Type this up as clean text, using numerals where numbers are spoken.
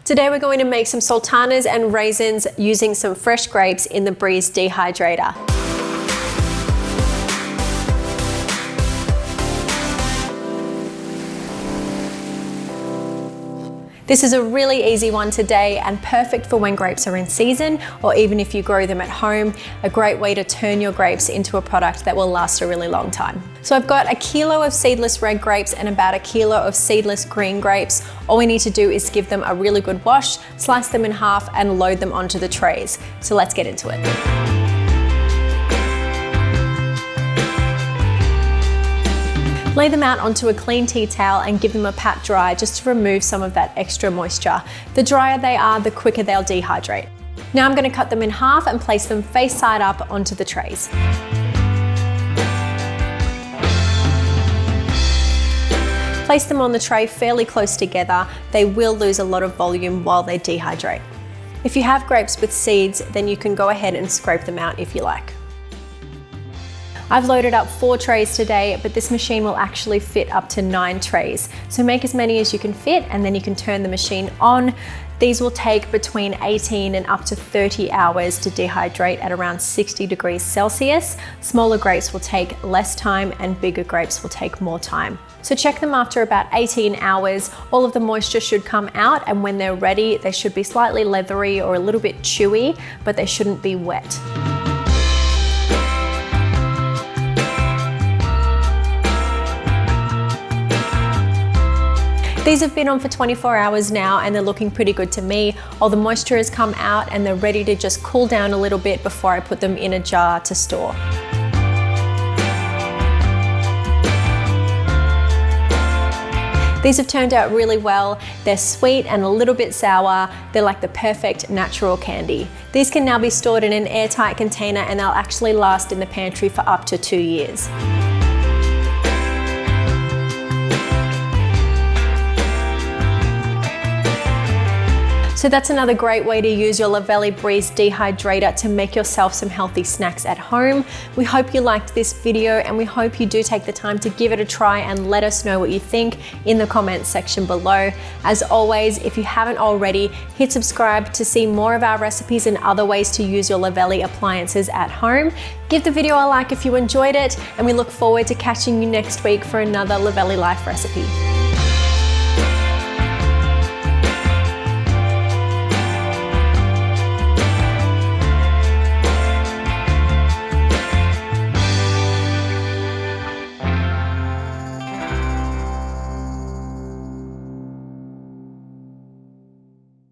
Today we're going to make some sultanas and raisins using some fresh grapes in the Breeze dehydrator. This is a really easy one today and perfect for when grapes are in season, or even if you grow them at home, a great way to turn your grapes into a product that will last a really long time. So I've got 1 kilo of seedless red grapes and about 1 kilo of seedless green grapes. All we need to do is give them a really good wash, slice them in half and load them onto the trays. So let's get into it. Lay them out onto a clean tea towel and give them a pat dry just to remove some of that extra moisture. The drier they are, the quicker they'll dehydrate. Now I'm going to cut them in half and place them face side up onto the trays. Place them on the tray fairly close together. They will lose a lot of volume while they dehydrate. If you have grapes with seeds, then you can go ahead and scrape them out if you like. I've loaded up 4 trays today, but this machine will actually fit up to 9 trays. So make as many as you can fit and then you can turn the machine on. These will take between 18 and up to 30 hours to dehydrate at around 60 degrees Celsius. Smaller grapes will take less time and bigger grapes will take more time. So check them after about 18 hours. All of the moisture should come out, and when they're ready, they should be slightly leathery or a little bit chewy, but they shouldn't be wet. These have been on for 24 hours now and they're looking pretty good to me. All the moisture has come out and they're ready to just cool down a little bit before I put them in a jar to store. These have turned out really well. They're sweet and a little bit sour. They're like the perfect natural candy. These can now be stored in an airtight container and they'll actually last in the pantry for up to 2 years. So that's another great way to use your Luvele Breeze dehydrator to make yourself some healthy snacks at home. We hope you liked this video and we hope you do take the time to give it a try and let us know what you think in the comments section below. As always, if you haven't already, hit subscribe to see more of our recipes and other ways to use your Luvele appliances at home. Give the video a like if you enjoyed it, and we look forward to catching you next week for another Luvele Life recipe.